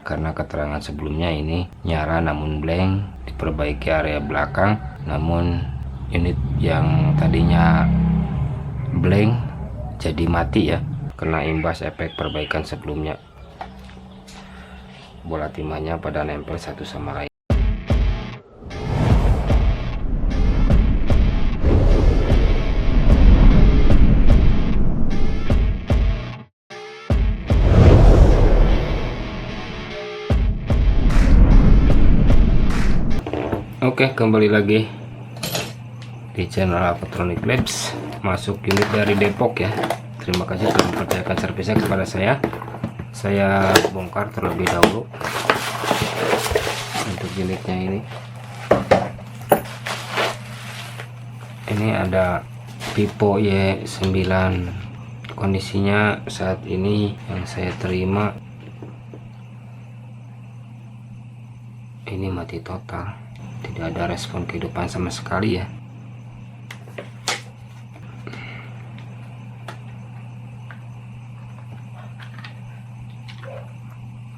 karena keterangan sebelumnya ini nyala namun blank, diperbaiki area belakang, namun unit yang tadinya blank jadi mati ya, kena imbas efek perbaikan sebelumnya. Bola timahnya pada nempel satu sama lain. Oke, kembali lagi di channel Alphatronic Labs. Masuk unit dari Depok ya. Terima kasih telah mempercayakan servisnya kepada saya. Saya bongkar terlebih dahulu untuk unitnya ini. Ini ada Pipo Y9. Kondisinya saat ini yang saya terima ini mati total. Tidak ada respon kehidupan sama sekali ya.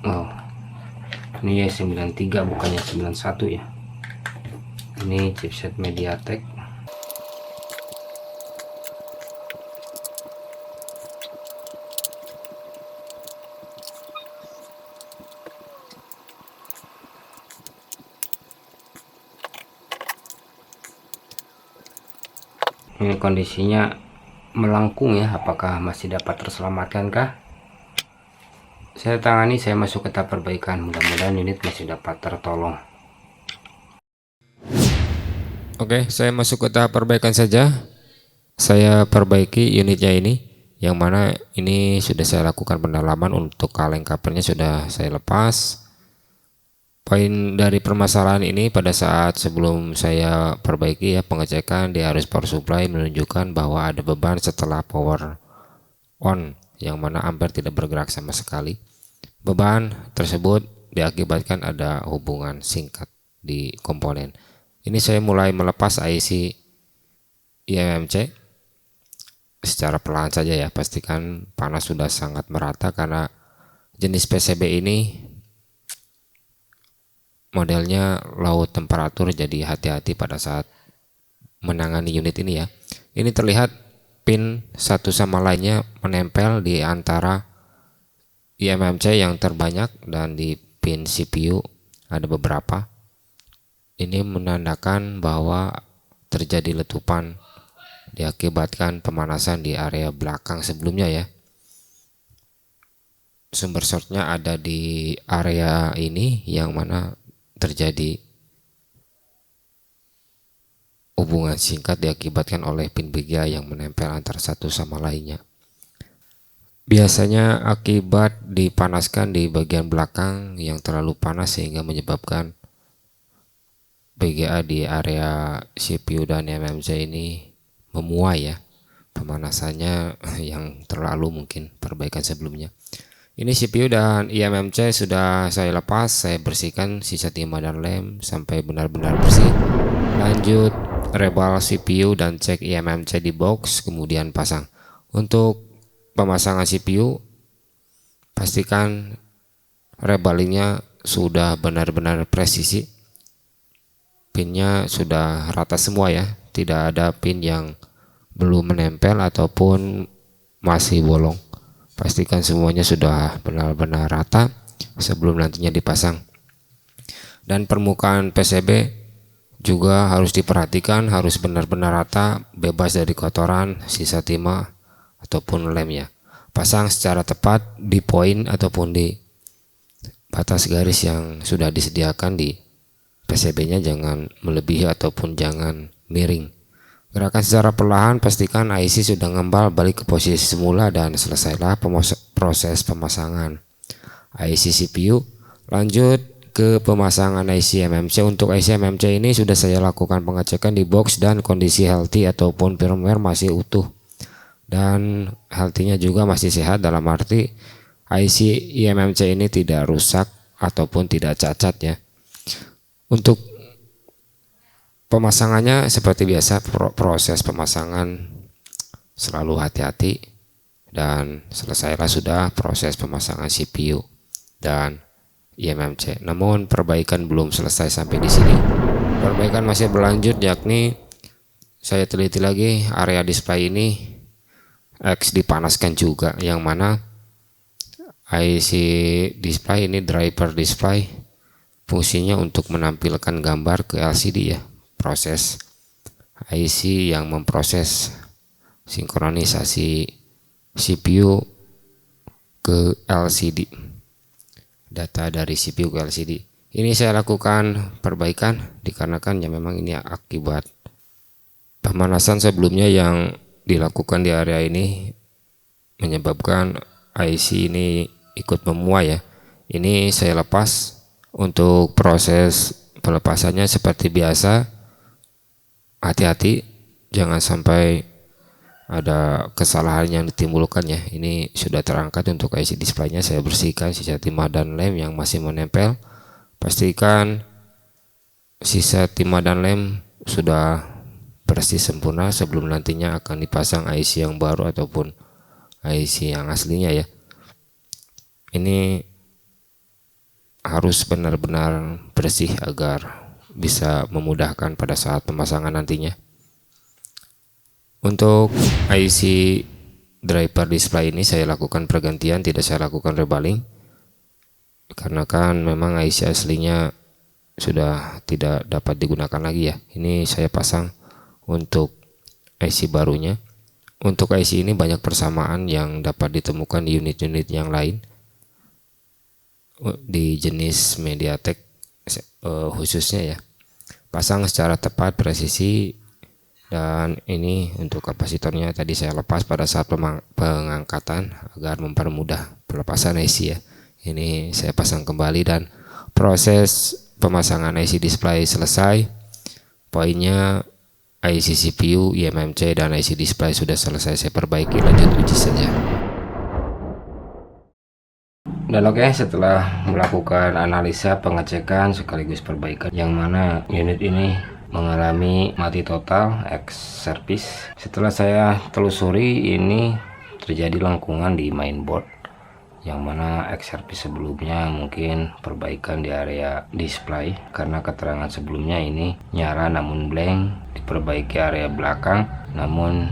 Oh, ini Y93 bukannya 91 ya. Ini chipset MediaTek. Ini kondisinya melengkung ya, apakah masih dapat terselamatkan kah? Saya tangani, saya masuk ke tahap perbaikan, mudah-mudahan unit masih dapat tertolong. Oke, saya masuk ke tahap perbaikan saja. Saya perbaiki unitnya ini, yang mana ini sudah saya lakukan pendalaman. Untuk kaleng covernya sudah saya lepas. Poin dari permasalahan ini pada saat sebelum saya perbaiki ya, pengecekan di arus power supply menunjukkan bahwa ada beban setelah power on, yang mana ampere tidak bergerak sama sekali. Beban tersebut diakibatkan ada hubungan singkat di komponen. Ini saya mulai melepas IC IMMC secara perlahan saja ya, pastikan panas sudah sangat merata karena jenis PCB ini modelnya low temperatur, jadi hati-hati pada saat menangani unit ini ya. Ini terlihat pin satu sama lainnya menempel di antara IMMC yang terbanyak dan di pin CPU ada beberapa. Ini menandakan bahwa terjadi letupan diakibatkan pemanasan di area belakang sebelumnya ya. Sumber shortnya ada di area ini, yang mana terjadi hubungan singkat diakibatkan oleh pin BGA yang menempel antara satu sama lainnya. Biasanya akibat dipanaskan di bagian belakang yang terlalu panas sehingga menyebabkan BGA di area CPU dan MMC ini memuai ya. Pemanasannya yang terlalu mungkin perbaikan sebelumnya. Ini CPU dan IMMC sudah saya lepas, saya bersihkan sisa timah dan lem sampai benar-benar bersih. Lanjut rebal CPU dan cek IMMC di box, kemudian pasang. Untuk pemasangan CPU, pastikan rebalingnya sudah benar-benar presisi. Pinnya sudah rata semua ya, tidak ada pin yang belum menempel ataupun masih bolong. Pastikan semuanya sudah benar-benar rata sebelum nantinya dipasang. Dan permukaan PCB juga harus diperhatikan, harus benar-benar rata, bebas dari kotoran, sisa timah ataupun lem ya. Pasang secara tepat di poin ataupun di batas garis yang sudah disediakan di PCB-nya, jangan melebihi ataupun jangan miring. Gerakan secara perlahan, pastikan IC sudah ngembal balik ke posisi semula dan selesailah proses pemasangan IC CPU. Lanjut ke pemasangan IC MMC. Untuk IC MMC ini sudah saya lakukan pengecekan di box dan kondisi healthy ataupun firmware masih utuh, dan healthy-nya juga masih sehat, dalam arti IC IMMC ini tidak rusak ataupun tidak cacat ya. Untuk pemasangannya seperti biasa, proses pemasangan selalu hati-hati, dan selesailah sudah proses pemasangan CPU dan IMMC. Namun perbaikan belum selesai sampai di sini. Perbaikan masih berlanjut, yakni saya teliti lagi area display ini X dipanaskan juga, yang mana IC display ini driver display fungsinya untuk menampilkan gambar ke LCD ya. Proses IC yang memproses sinkronisasi CPU ke LCD, data dari CPU ke LCD. Ini saya lakukan perbaikan dikarenakan ya memang ini akibat pemanasan sebelumnya yang dilakukan di area ini menyebabkan IC ini ikut memuai ya. Ini saya lepas. Untuk proses pelepasannya seperti biasa, hati-hati jangan sampai ada kesalahan yang ditimbulkan ya. Ini sudah terangkat untuk IC displaynya, saya bersihkan sisa timah dan lem yang masih menempel. Pastikan sisa timah dan lem sudah bersih sempurna sebelum nantinya akan dipasang IC yang baru ataupun IC yang aslinya ya. Ini harus benar-benar bersih agar bisa memudahkan pada saat pemasangan nantinya. Untuk IC driver display ini saya lakukan pergantian, tidak saya lakukan rebaling karena kan memang IC aslinya sudah tidak dapat digunakan lagi ya. Ini saya pasang untuk IC barunya. Untuk IC ini banyak persamaan yang dapat ditemukan di unit-unit yang lain di jenis MediaTek khususnya ya. Pasang secara tepat, presisi, dan ini untuk kapasitornya tadi saya lepas pada saat pengangkatan agar mempermudah pelepasan IC ya. Ini saya pasang kembali dan proses pemasangan IC display selesai. Poinnya IC CPU, IMMC dan IC display sudah selesai saya perbaiki, lanjut uji saja. Dan oke, setelah melakukan analisa, pengecekan sekaligus perbaikan yang mana unit ini mengalami mati total X service. Setelah saya telusuri, ini terjadi lengkungan di mainboard yang mana X service sebelumnya mungkin perbaikan di area display karena keterangan sebelumnya ini nyala namun blank, diperbaiki area belakang namun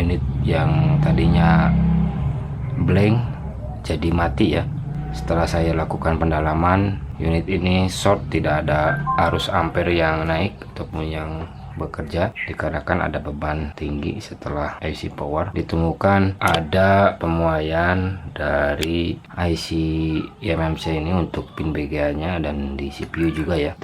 unit yang tadinya blank jadi mati ya. Setelah saya lakukan pendalaman, unit ini short, tidak ada arus ampere yang naik ataupun yang bekerja dikarenakan ada beban tinggi. Setelah IC power ditemukan ada pemuaian dari IC IMMC ini untuk pin BGA nya dan di CPU juga ya,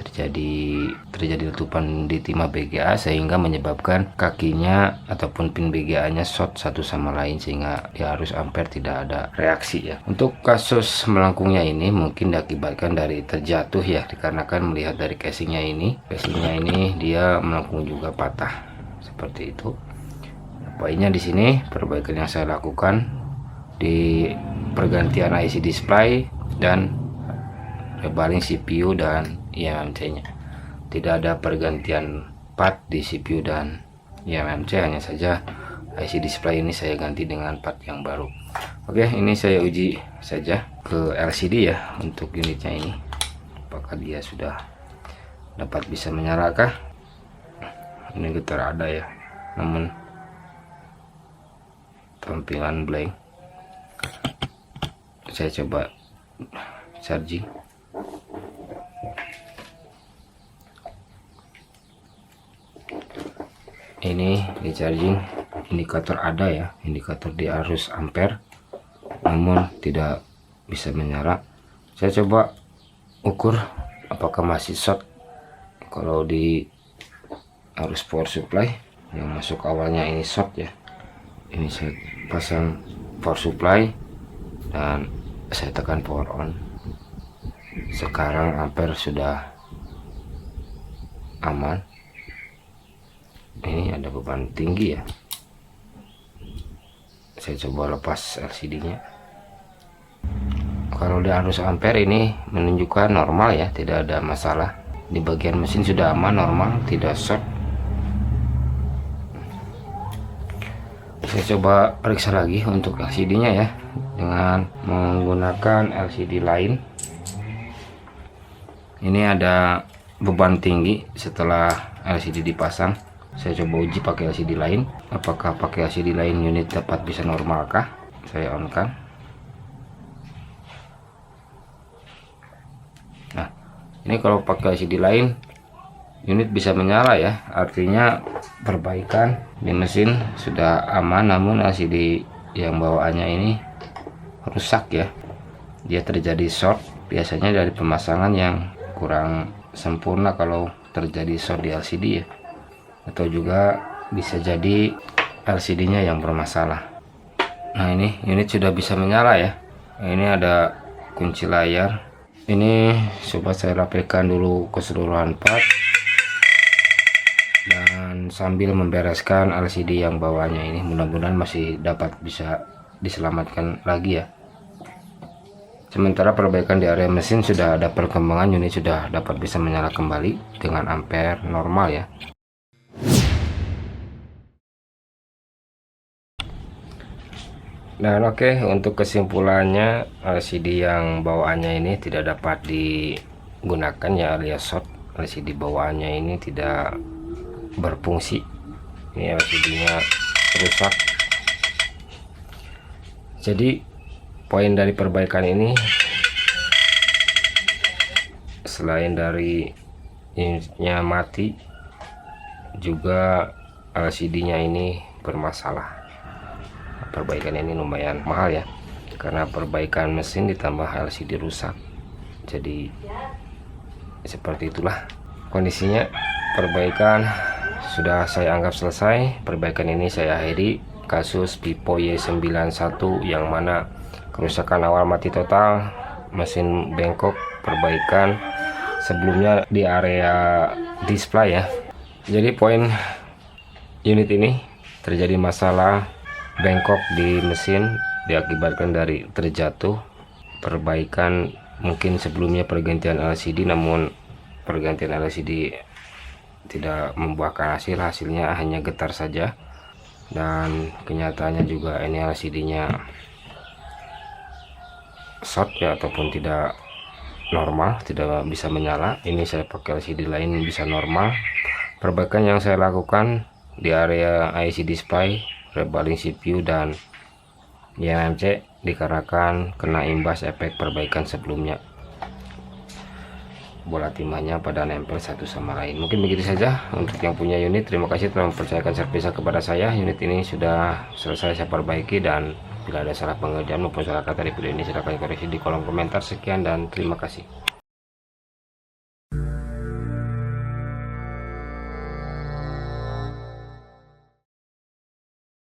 terjadi letupan di timah BGA sehingga menyebabkan kakinya ataupun pin BGA nya short satu sama lain sehingga di arus ampere tidak ada reaksi ya. Untuk kasus melengkungnya ini mungkin diakibatkan dari terjatuh ya, dikarenakan melihat dari casingnya ini dia melengkung juga patah seperti itu. Poinnya di sini perbaikan yang saya lakukan di pergantian IC display dan rebaling CPU dan IMMC-nya. Tidak ada pergantian part di CPU dan IMMC, hanya saja IC display ini saya ganti dengan part yang baru. Oke, ini saya uji saja ke LCD ya untuk unitnya ini. Apakah dia sudah dapat bisa menyalakah? Ini getar ada ya, namun tampilan blank. Saya coba charging. Ini di charging, indikator ada ya, indikator di arus ampere, namun tidak bisa menyala. Saya coba ukur apakah masih short. Kalau di arus power supply yang masuk awalnya ini short ya, ini saya pasang power supply dan saya tekan power on. Sekarang ampere sudah aman. Ini ada beban tinggi ya, saya coba lepas LCD nya. Kalau di arus ampere ini menunjukkan normal ya, tidak ada masalah. Di bagian mesin sudah aman, normal, tidak short. Saya coba periksa lagi untuk LCD nya ya dengan menggunakan LCD lain. Ini ada beban tinggi setelah LCD dipasang. Saya coba uji pakai LCD lain. Apakah pakai LCD lain unit dapat bisa normalkah? Saya on kan. Nah, ini kalau pakai LCD lain unit bisa menyala ya, artinya perbaikan di mesin sudah aman. Namun LCD yang bawaannya ini rusak ya, dia terjadi short, biasanya dari pemasangan yang kurang sempurna kalau terjadi short di LCD ya, atau juga bisa jadi LCD nya yang bermasalah. Nah, ini unit sudah bisa menyala ya. Ini ada kunci layar. Ini coba saya rapikan dulu keseluruhan part dan sambil membereskan LCD yang bawahnya ini, mudah-mudahan masih dapat bisa diselamatkan lagi ya. Sementara perbaikan di area mesin sudah ada perkembangan, unit sudah dapat bisa menyala kembali dengan ampere normal ya. Dan oke, untuk kesimpulannya LCD yang bawaannya ini tidak dapat digunakan ya, alias short. LCD bawaannya ini tidak berfungsi, ini LCD-nya rusak. Jadi poin dari perbaikan ini, selain dari unitnya mati, juga LCD-nya ini bermasalah. Perbaikan ini lumayan mahal ya, karena perbaikan mesin ditambah LCD rusak. Jadi seperti itulah kondisinya. Perbaikan sudah saya anggap selesai. Perbaikan ini saya akhiri. Kasus Vivo Y91 yang mana kerusakan awal mati total, mesin bengkok, perbaikan sebelumnya di area display ya. Jadi poin unit ini terjadi masalah bengkok di mesin diakibatkan dari terjatuh. Perbaikan mungkin sebelumnya pergantian LCD, namun pergantian LCD tidak membuahkan hasil, hasilnya hanya getar saja. Dan kenyataannya juga ini LCD-nya short ya, ataupun tidak normal, tidak bisa menyala. Ini saya pakai LCD lain bisa normal. Perbaikan yang saya lakukan di area IC display, rebaling CPU dan eMMC dikarenakan kena imbas efek perbaikan sebelumnya. Bola timahnya pada nempel satu sama lain. Mungkin begitu saja untuk yang punya unit. Terima kasih telah mempercayakan servisnya kepada saya. Unit ini sudah selesai saya perbaiki, dan bila ada salah pengerjaan maupun salah kata di video ini silahkan koreksi di kolom komentar. Sekian dan terima kasih.